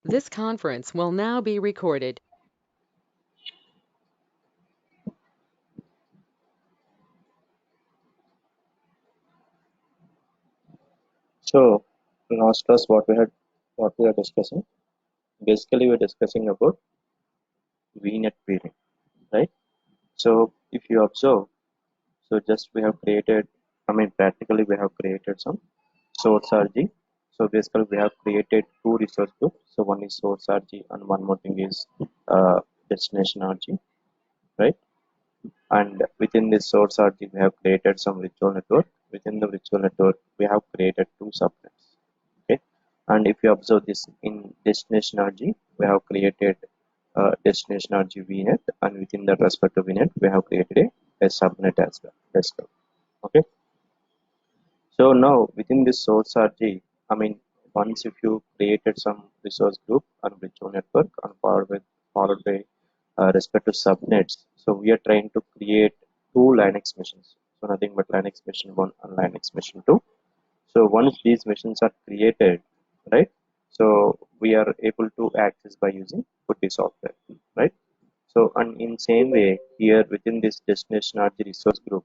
This conference will now be recorded. So last class what we are discussing. Basically we're discussing about VNet peering, right? So if you observe, so just we have created practically we have created some source RG. So basically we have created two resource groups. So one is source RG and one more thing is destination RG, right? And within this source RG we have created some virtual network. Within the virtual network we have created two subnets. Okay, and if you observe this in destination RG we have created destination RG VNet, and within that respective VNet we have created a subnet as well. Okay, so now within this source RG, once if you created some resource group and virtual network and followed by respective subnets, so we are trying to create two Linux machines. So nothing but Linux machine 1 and Linux machine 2. So once these machines are created, right? So we are able to access by using PuTTY software, right? So and in same way here within this destination RG resource group.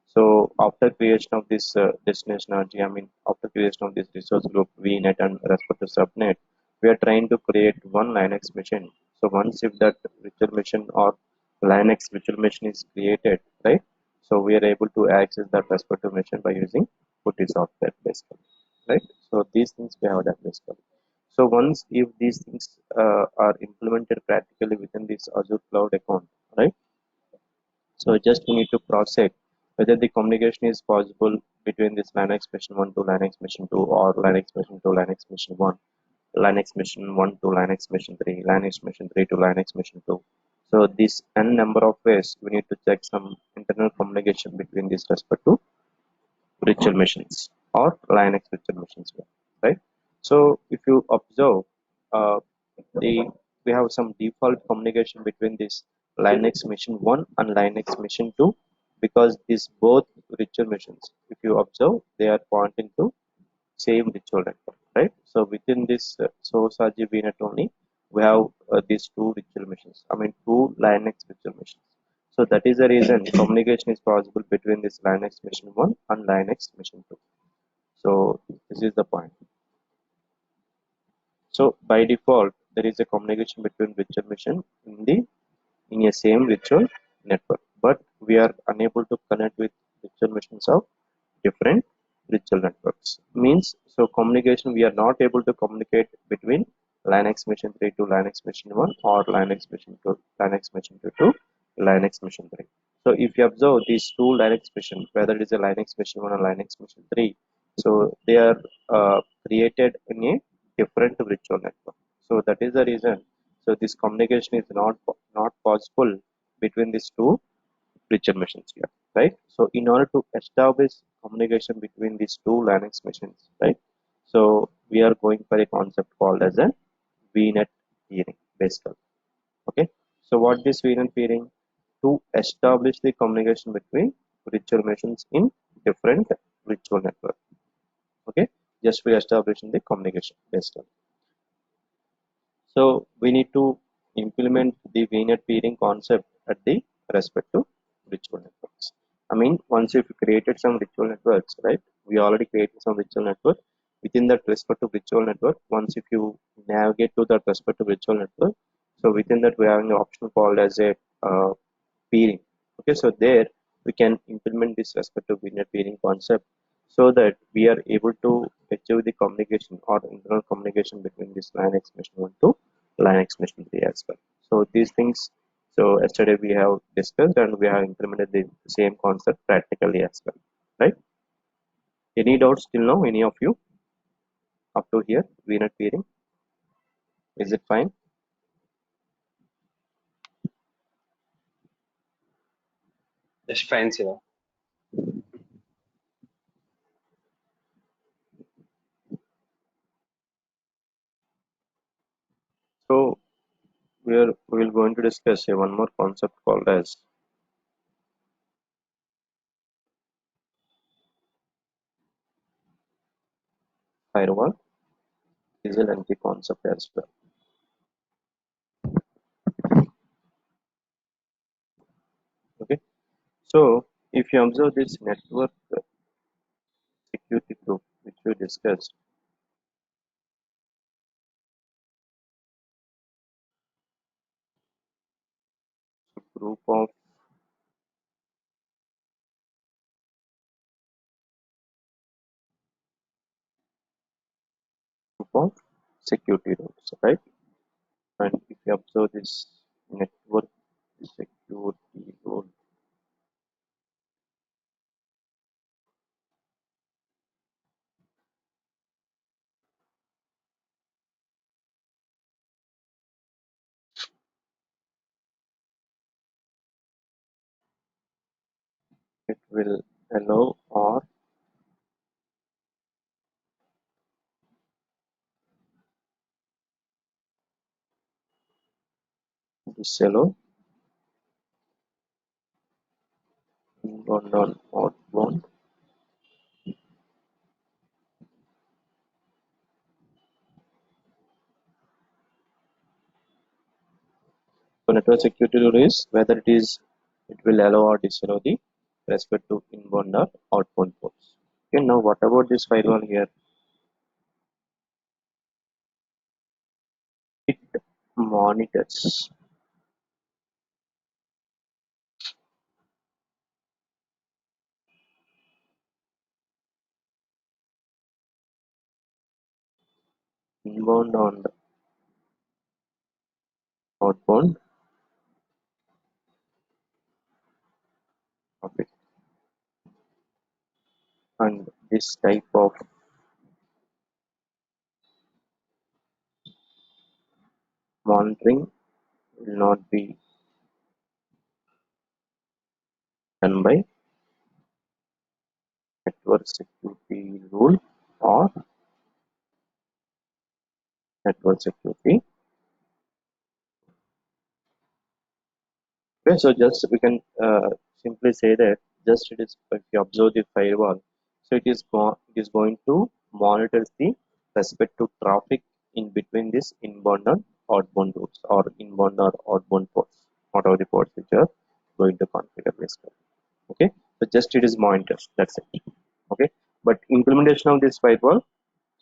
So after creation of this destination RG, after creation of this resource group VNet and respective subnet, we are trying to create one Linux machine. So once if that virtual machine or Linux virtual machine is created, right? So we are able to access that respective machine by using PuTTY software basically, right? So these things we have done basically. So once if these things are implemented practically within this Azure cloud account, right? So just we need to cross check whether the communication is possible between this Linux machine 1 to Linux machine 2 or Linux machine to Linux machine 1, Linux machine 1 to Linux machine 3, Linux machine 3 to Linux machine 2. So this n number of ways we need to check some internal communication between these respective virtual machines or Linux virtual machines, right? So if you observe, uh, the we have some default communication between this Linux machine 1 and Linux machine 2, because these both virtual machines, if you observe, they are pointing to same virtual network, right? So within this source RGB net only, we have these two virtual machines. Two Linux virtual machines. So that is the reason communication is possible between this Linux machine 1 and Linux machine 2. So this is the point. So by default, there is a communication between virtual machine in a same virtual network, but we are unable to connect with virtual machines of different virtual networks. Means so communication we are not able to communicate between Linux machine 3 to Linux machine 1 or Linux machine to Linux machine 2 to Linux machine 3. So if you observe these two Linux machine, whether it is a Linux machine 1 or Linux machine 3, so they are created in a different virtual network. So that is the reason. So this communication is not possible between these two virtual machines here, right? So in order to establish communication between these two Linux machines, right? So we are going for a concept called as a VNet peering, basically. Okay. So what is VNet peering? To establish the communication between virtual machines in different virtual network. Okay. Just for establishing the communication, basically. So we need to implement the VNet peering concept at the respective virtual networks. Once you've created some virtual networks, right? We already created some virtual network. Within that respective virtual network, once if you navigate to that respective virtual network, so within that we have an option called as a peering. Okay, so there we can implement this respective VNet peering concept so that we are able to achieve the communication or internal communication between this Linux machine 1 to Linux machine 3 as well. So these things, so yesterday we have discussed and we have implemented the same concept practically as well, right? Any doubts till now, any of you up to here? VNet peering, is it fine? Just fine, Siva. So we will going to discuss one more concept called as firewall. Is a lengthy concept as well. So if you observe this network security group which we discussed, group of security rules, right? And if you observe this network security rule, it will allow or disallow inbound or outbound. So network security rule is whether it will allow or disallow the respect to inbound or outbound ports. Okay, now what about this firewall here? It monitors inbound and outbound traffic, and this type of monitoring will not be done by network security rule or network security. Okay, so just we can simply say that just it is if you observe the firewall, so it is going to monitor the respect to traffic in between this inbound and outbound routes or inbound or outbound ports, whatever the ports which are going to configure basically. Okay, so just it is monitors. That's it. Okay, but implementation of this firewall,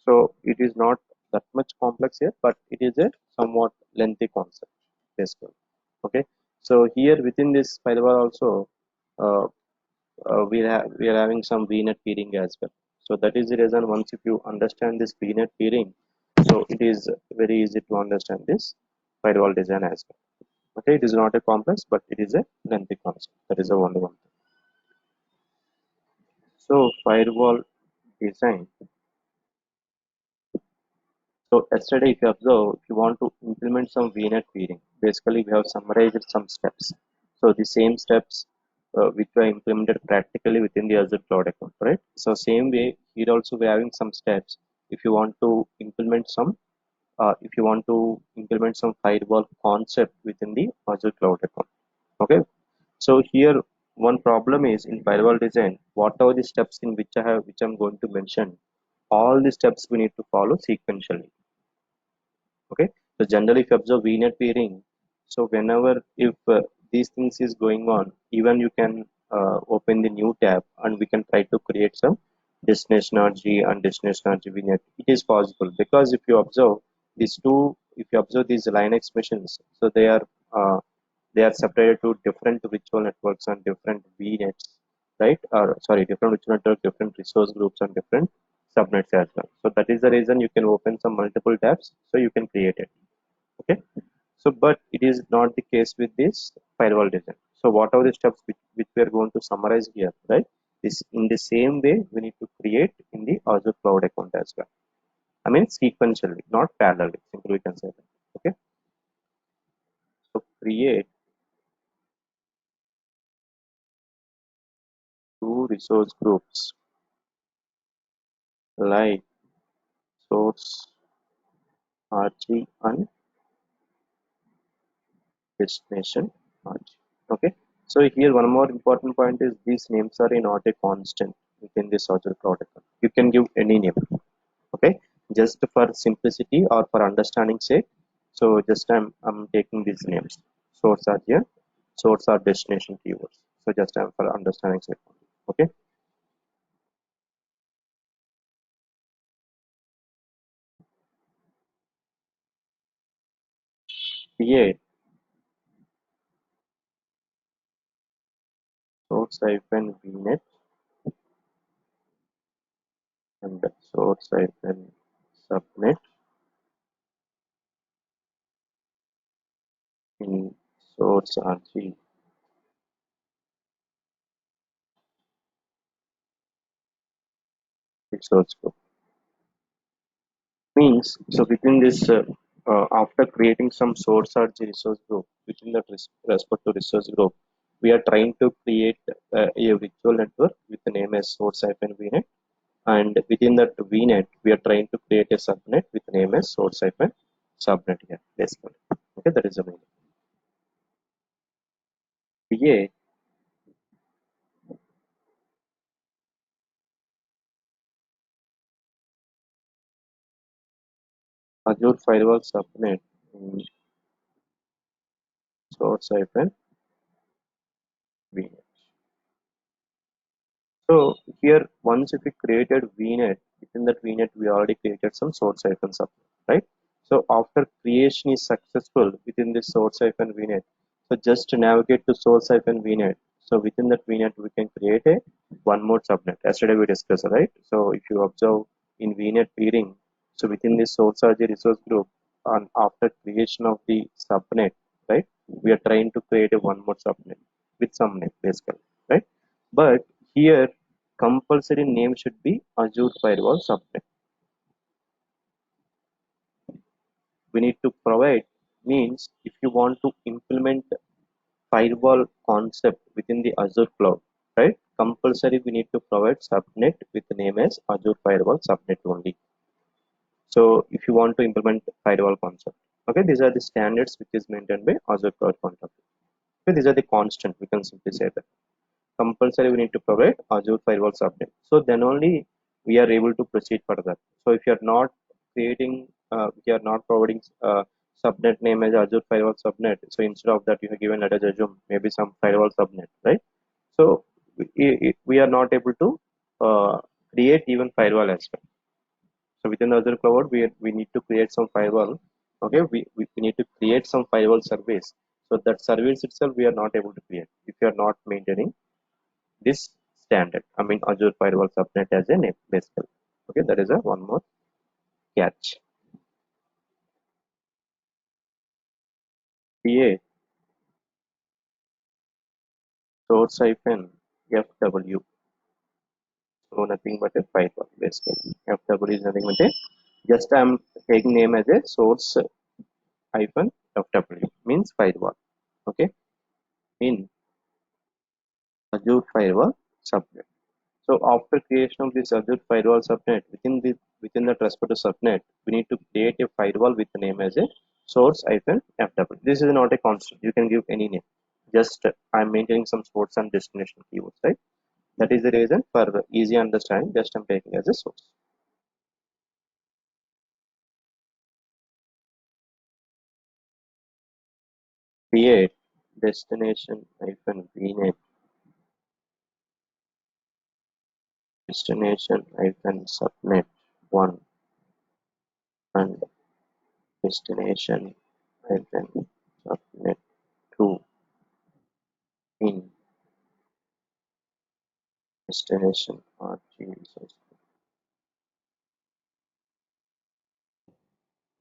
so it is not that much complex here, but it is a somewhat lengthy concept basically. Okay, so here within this firewall also uh, we are having some VNet peering as well. So that is the reason once if you understand this VNet peering, so it is very easy to understand this firewall design as well. Okay, it is not a complex, but it is a lengthy concept. That is the only one thing. So firewall design. So yesterday, if you observe, if you want to implement some VNet peering, basically we have summarized some steps. So the same steps which were implemented practically within the Azure cloud account, right? So same way here also we are having some steps. If you want to implement some, if you want to implement some firewall concept within the Azure cloud account, okay? So here one problem is in firewall design, what are the steps in which I'm going to mention? All the steps we need to follow sequentially. Okay, so generally if you observe vnet peering, so whenever if these things is going on, even you can open the new tab and we can try to create some destination rg and destination rg vnet. It is possible because if you observe these two, if you observe these linux machines, so uh, they are separated to different virtual networks and different vnets, right? Or sorry, different virtual network, different resource groups and different subnets as well. So that is the reason you can open some multiple tabs, so you can create it. Okay. So, but it is not the case with this firewall design. So, what are the steps which we are going to summarize here, right? Is in the same way we need to create in the Azure cloud account as well. I mean sequentially, not parallelly. Simply we can say that. Okay. So, create two resource groups like source, RG, and destination RG. Okay. So here one more important point is these names are not a constant within this Azure cloud account. You can give any name. Okay, just for simplicity or for understanding sake, so just I'm taking these names: source are here, source are destination keywords. So just for understanding sake. Okay. Create source hyphen vnet and source hyphen subnet in source rg resource group. Means so within this after creating some source rg resource group within that respect to resource group, we are trying to create a virtual network with the name as source hyphen vnet, and within that vnet we are trying to create a subnet with the name as source hyphen subnet here basically. Okay, that is the main. Create Azure firewall subnet in source hyphen vnet. So here, once if we created VNet, within that VNet we already created some source hyphen subnet, right? So after creation is successful within this source hyphen VNet, so just to navigate to source hyphen VNet. So within that VNet we can create a one more subnet. Yesterday we discussed, right? So if you observe in VNet peering, so within this source RG resource group, and after creation of the subnet, right? We are trying to create a one more subnet with some name basically, right? But here compulsory name should be Azure Firewall Subnet. We need to provide means if you want to implement firewall concept within the Azure cloud, right? Compulsory we need to provide subnet with the name as Azure Firewall Subnet only. So if you want to implement firewall concept, okay, these are the standards which is maintained by Azure cloud concept. Okay, these are the constant. We can simply say that. Compulsory we need to provide Azure firewall subnet. So then only we are able to proceed further. So if you are not creating, if you are not providing subnet name as Azure firewall subnet, so instead of that you have given, let us assume maybe some firewall subnet, right? So we are not able to create even firewall as well. So within the Azure cloud, we need to create some firewall. Okay, we need to create some firewall service. So that service itself we are not able to create if you are not maintaining this standard. I mean Azure Firewall Subnet as a name basically. Okay, that is a one more catch. Create source hyphen FW. So nothing but a firewall basically. FW is nothing but a just I'm taking name as a source hyphen FW means firewall. Okay, in Azure Firewall Subnet. So after creation of this Azure Firewall Subnet, within the respective subnet, we need to create a firewall with the name as a source hyphen FW. This is not a constant. You can give any name. Just I'm maintaining some source and destination keywords, right? That is the reason for easy understanding. Just I'm taking as a source. Create destination hyphen vnet destination hyphen subnet one and destination hyphen subnet two in destination RG resource.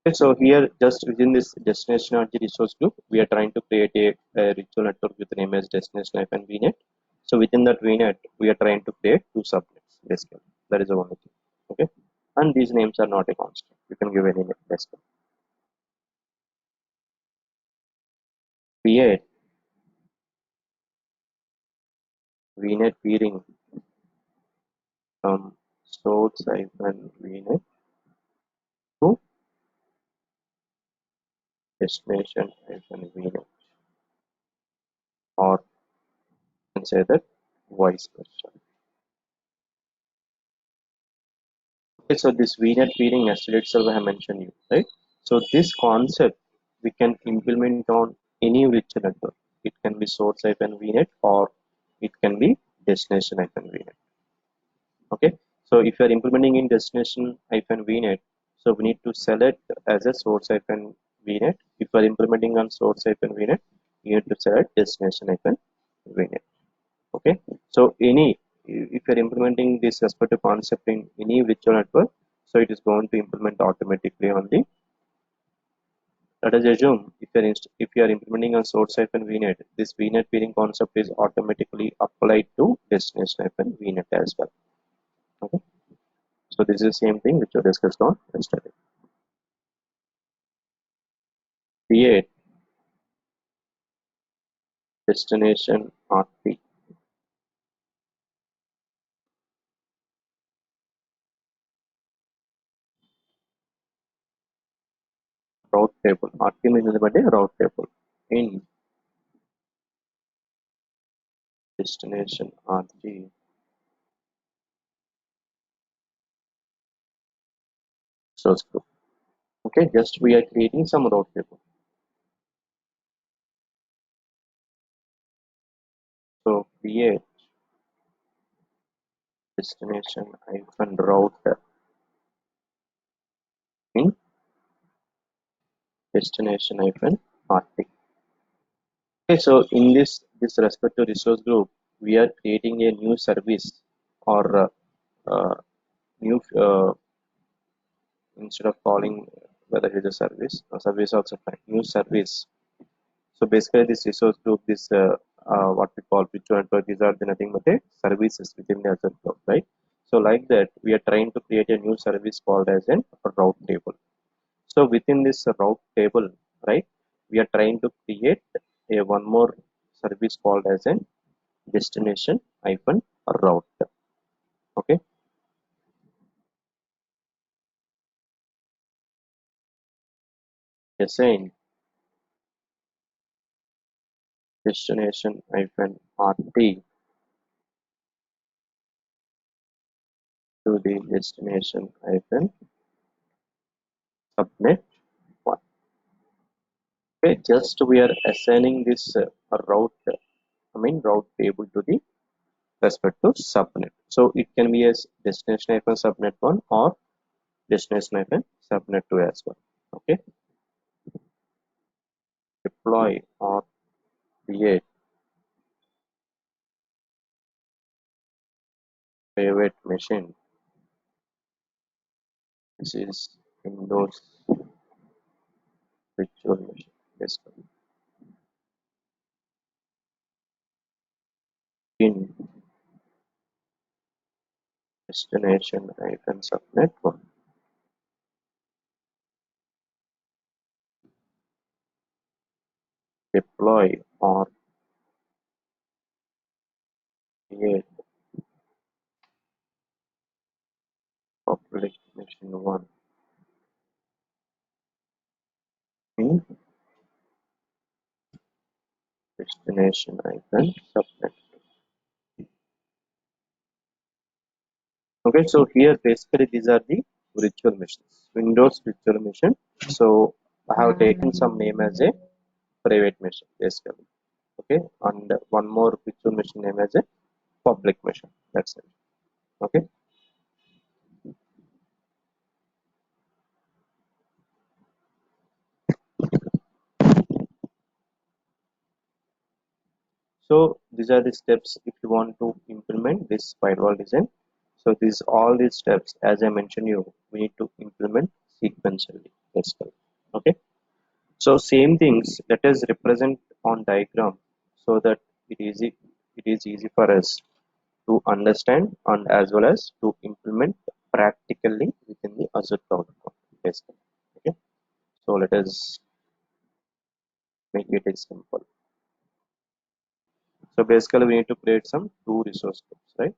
Okay, so here just within this destination RG resource group, we are trying to create a ritual network with the name as destination and VNet. So within that VNet, we are trying to create two subnets basically. That is the only thing. Okay, and these names are not a constant. You can give any name basically. Create VNet peering from source hyphen VNet to destination hyphen VNet, or you can say that vice versa. Okay, so this VNet peering yesterday itself I have mentioned you, right? So this concept we can implement on any virtual network. It can be source hyphen VNet or it can be destination -vnet. Okay, so if you are implementing in destination -vnet, so we need to select as a source-vnet. If you are implementing on source-vnet, you need to select destination-vnet. Okay, so if you are implementing this respective concept in any virtual network, so it is going to implement automatically on the, let us assume if you are implementing on source-vnet, this vnet peering concept is automatically applied to destination-vnet as well. Okay, so this is the same thing which we discussed on yesterday. Create destination RT route table. RT means the route table in destination RT source group. Okay, just we are creating some route table. So create destination hyphen route in destination hyphen RT. Okay, so in this respective resource group, we are creating a new service or uh, new instead of calling whether it is a service, a service also fine. New service. So basically, this resource group, this what we call virtual network, these are the nothing but a services within the Azure cloud, right? So like that, we are trying to create a new service called as a route table. So within this route table, right, we are trying to create a one more service called as a destination hyphen route. Okay, assign destination hyphen RT to the destination hyphen subnet one. Okay, just we are assigning this route, route table to the respect to subnet. So it can be as destination hyphen subnet one or destination hyphen subnet two as well. Okay, deploy or create private machine. This is Windows virtual machine. Yes, in destination hyphen subnet one. Deploy or create public machine one in destination hyphen subnet. Okay, so here basically these are the virtual machines, Windows virtual machine. So I have taken some name as a private machine basically. Okay, and one more virtual machine name as a public machine. That's it. Okay, so these are the steps if you want to implement this firewall design. So these all these steps, as I mentioned you, we need to implement sequentially basically. Okay. So same things let us represent on diagram so that it is easy for us to understand and as well as to implement practically within the Azure cloud basically. Okay. So let us make it as simple. So basically we need to create some two resource groups, right?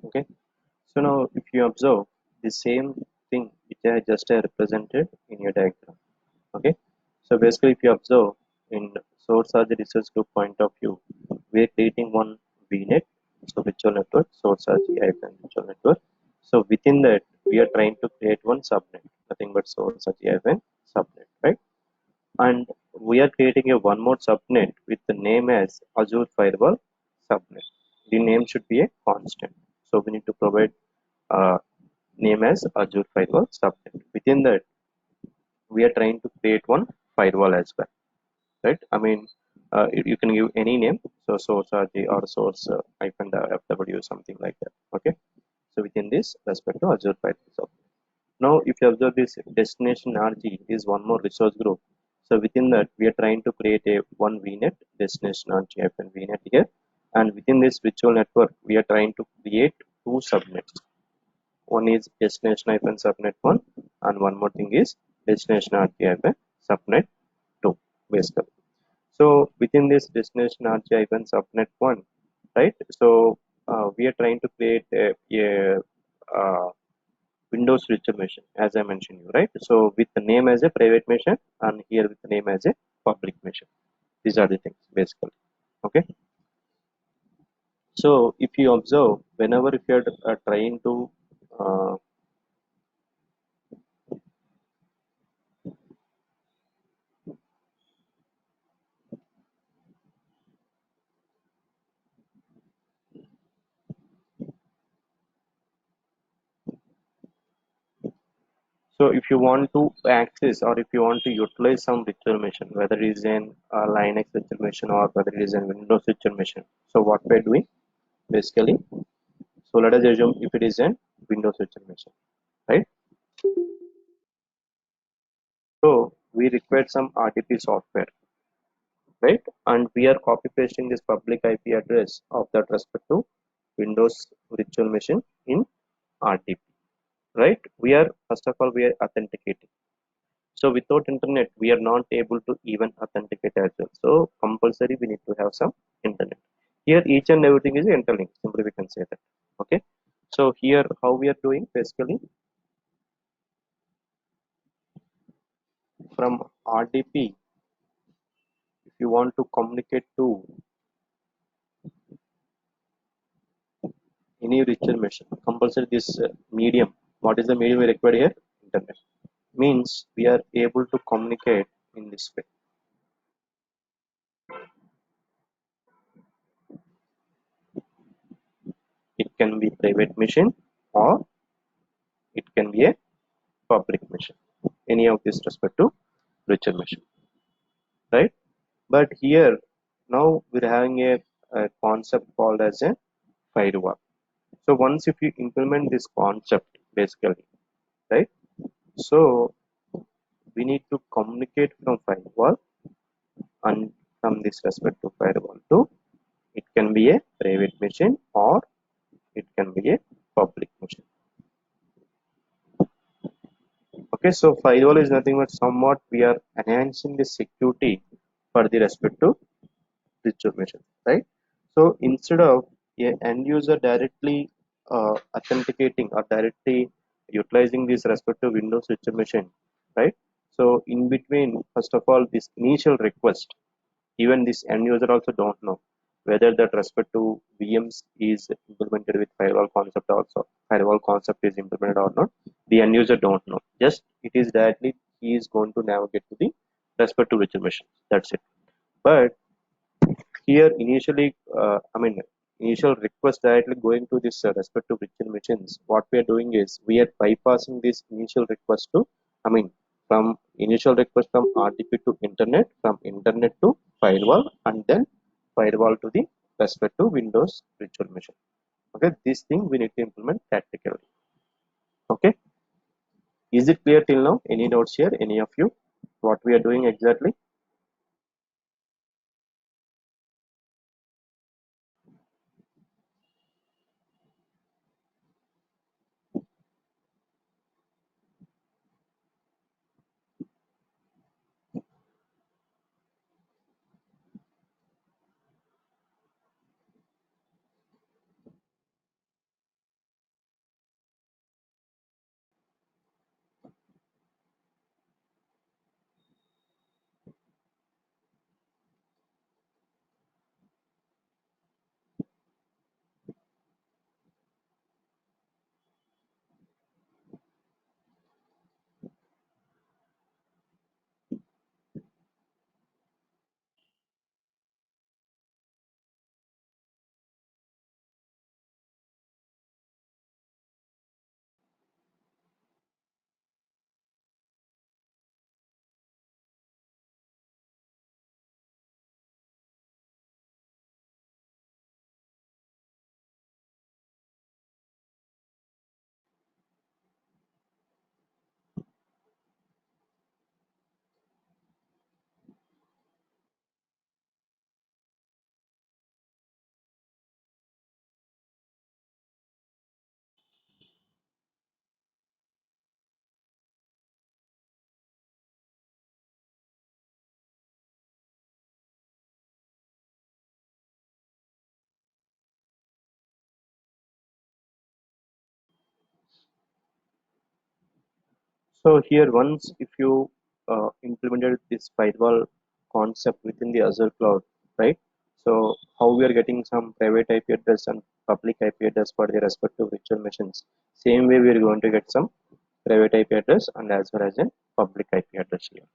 Okay, so now if you observe the same thing which I just represented in your diagram. Okay, so basically if you observe in source or the research group point of view, we are creating one VNet, so virtual network, source or GIFN virtual network. So within that we are trying to create one subnet, nothing but source or GIFN subnet, right? And we are creating a one more subnet with the name as Azure Firewall subnet. The name should be a constant. So we need to provide name as Azure Firewall subnet. Within that, we are trying to create one firewall as well, right? I mean, you can give any name, so source RG or source hyphen FW, something like that. Okay, so within this respect to Azure Firewall subnet. Now, if you observe this destination RG is one more resource group. So within that, we are trying to create a one VNet destination RG hyphen VNet here, and within this virtual network, we are trying to create two subnets. One is destination hyphen subnet 1, and one more thing is destination RG hyphen subnet 2, basically. So within this destination RG hyphen subnet 1, right? So we are trying to create a Windows virtual machine, as I mentioned you, right? So with the name as a private machine, and here with the name as a public machine. These are the things basically. Okay. So if you observe, whenever if you are trying to so if you want to access or if you want to utilize some virtual machine, whether it is an Linux virtual machine or whether it is a Windows virtual machine. So what we're doing basically, so let us assume if it is an Windows virtual machine, right? So we require some RTP software, right? And we are copy pasting this public IP address of that respective Windows virtual machine in RTP, right? We are first of all we are authenticating. So without internet, we are not able to even authenticate as well. So compulsory, we need to have some internet. Here, each and everything is interlinked. Simply, we can say that. Okay. So here, how we are doing basically from RDP, if you want to communicate to any virtual machine, compulsory this medium. What is the medium we require here? Internet. Means we are able to communicate in this way. It can be private machine or it can be a public machine. Any of this respect to virtual machine, right? But here now we're having a concept called as a firewall. So once if you implement this concept basically, right? So we need to communicate from firewall, and from this respect to firewall to it can be a private machine or it can be a public machine. Okay, so firewall is nothing but somewhat we are enhancing the security for the respect to virtual machine, right? So instead of a end user directly authenticating or directly utilizing this respective Windows virtual machine, right? So in between, first of all, this initial request, even this end user also don't know whether that respect to VMs is implemented with firewall concept also. Firewall concept is implemented or not. The end user don't know. Just it is directly he is going to navigate to the respect to virtual machine. That's it. But here initially initial request directly going to this respective virtual machines, what we are doing is we are bypassing this initial request to from initial request from RTP to internet, from internet to firewall, and then firewall to the respective Windows virtual machine. Okay, this thing we need to implement practically. Okay, is it clear till now? Any doubts here, any of you, what we are doing exactly? So here once if you implemented this firewall concept within the Azure cloud, right? So how we are getting some private IP address and public IP address for the respective virtual machines. Same way we are going to get some private IP address and as well as a public IP address here.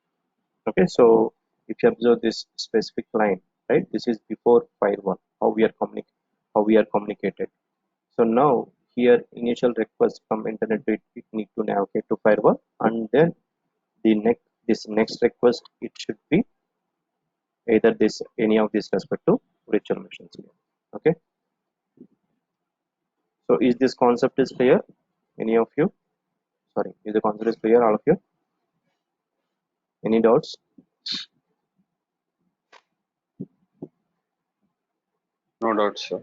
Okay, so if you observe this specific line, right, this is before firewall, how we are communicated. So now here initial request from internet it need to navigate to firewall, and then this next request it should be either this any of these respective virtual machines here. Okay, so is this concept is clear? Any of you? Sorry, is the concept is clear all of you? Any doubts? No doubt, sir.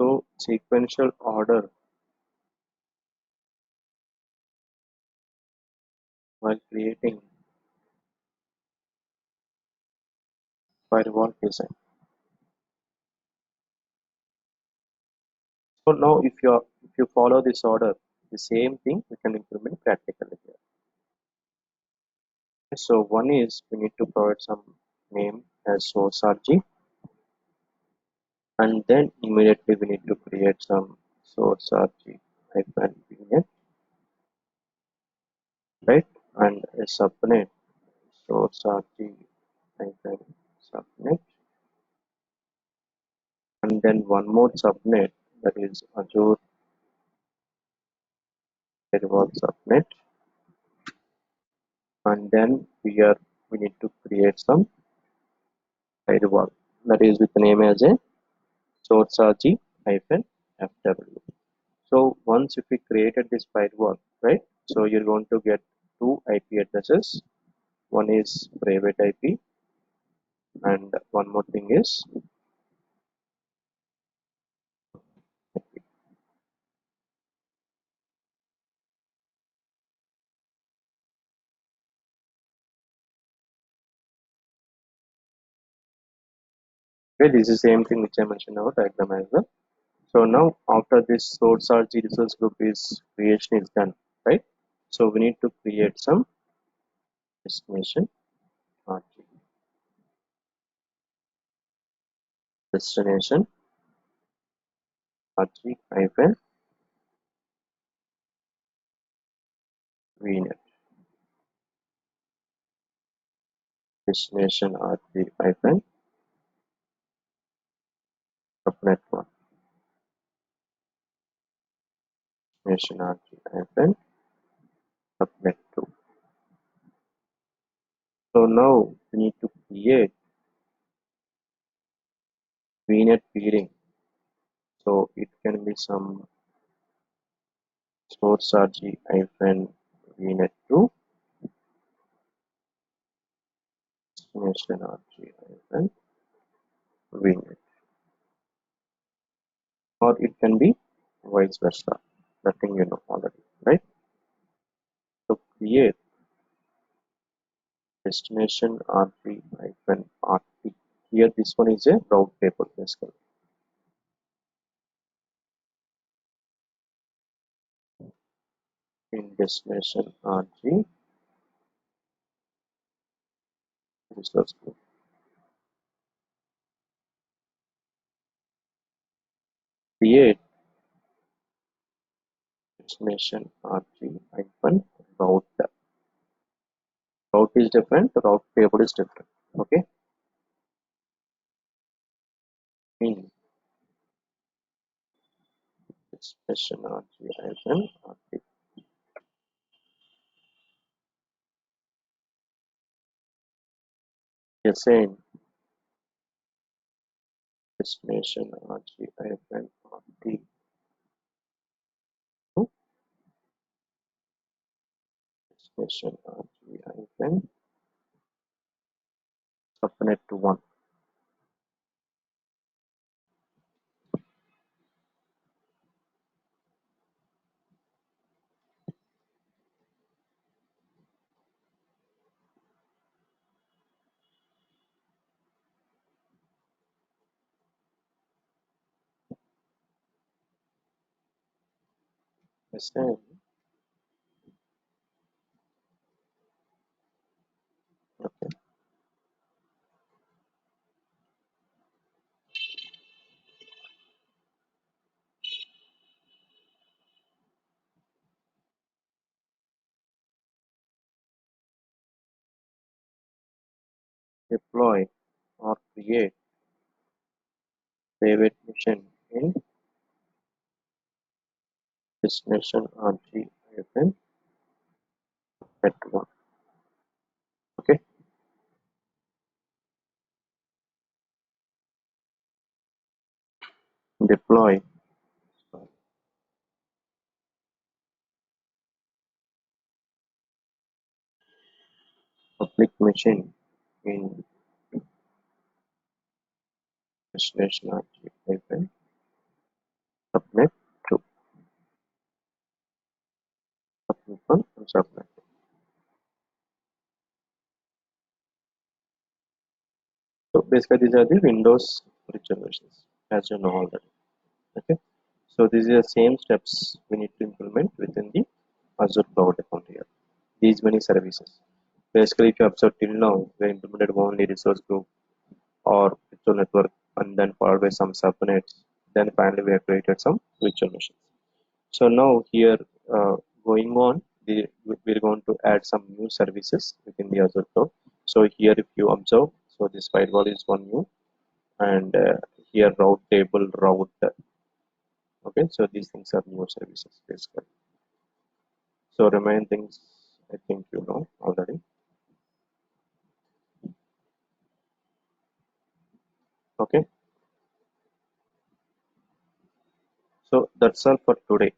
So sequential order while creating firewall design. So now if you follow this order, the same thing we can implement practically here. So one is we need to provide some name as source RG, and then immediately we need to create some source RG hyphen VNet, right? And a subnet source RG hyphen subnet, and then one more subnet that is Azure DevOps subnet, and then we need to create some firewall that is with the name as a source RG hyphen FW. So once if we created this firewall, right? So you're going to get two IP addresses. One is private IP, and one more thing is okay. This is the same thing which I mentioned about diagram as well. So now after this source RG resource group is creation is done, right? So we need to create some destination RG, destination RG hyphen VNet, destination RG hyphen subnet one, destination RG hyphen subnet two. So now we need to create VNet peering. So it can be some source RG hyphen VNet two, destination RG hyphen VNet, or it can be vice versa. That thing you know already, right? So create destination RG hyphen RT. Here this one is a route table basically. In destination RG resource group, create destination RG hyphen route. Route is different, route table is different. Okay, mean expression RG hyphen RT. Yes, same destination RG hyphen RT. Destination RG hyphen subnet to 1. Yes, same. Okay, deploy or create private machine in destination RG hyphen subnet to 1. Okay, deploy public machine in destination RG hyphen subnet to subnet 1 and subnet. So basically, these are the Windows virtual machines, as you know already. Okay, so these are the same steps we need to implement within the Azure cloud account here. These many services. Basically, if you observe till now, we implemented only resource group or virtual network, and then followed by some subnets. Then finally, we have created some virtual machines. So now here, going on, we're going to add some new services within the Azure cloud. So here, if you observe, so this firewall is one new, and here route table route. Okay, so these things are new services basically. So remain things I think you know already. Okay, so that's all for today.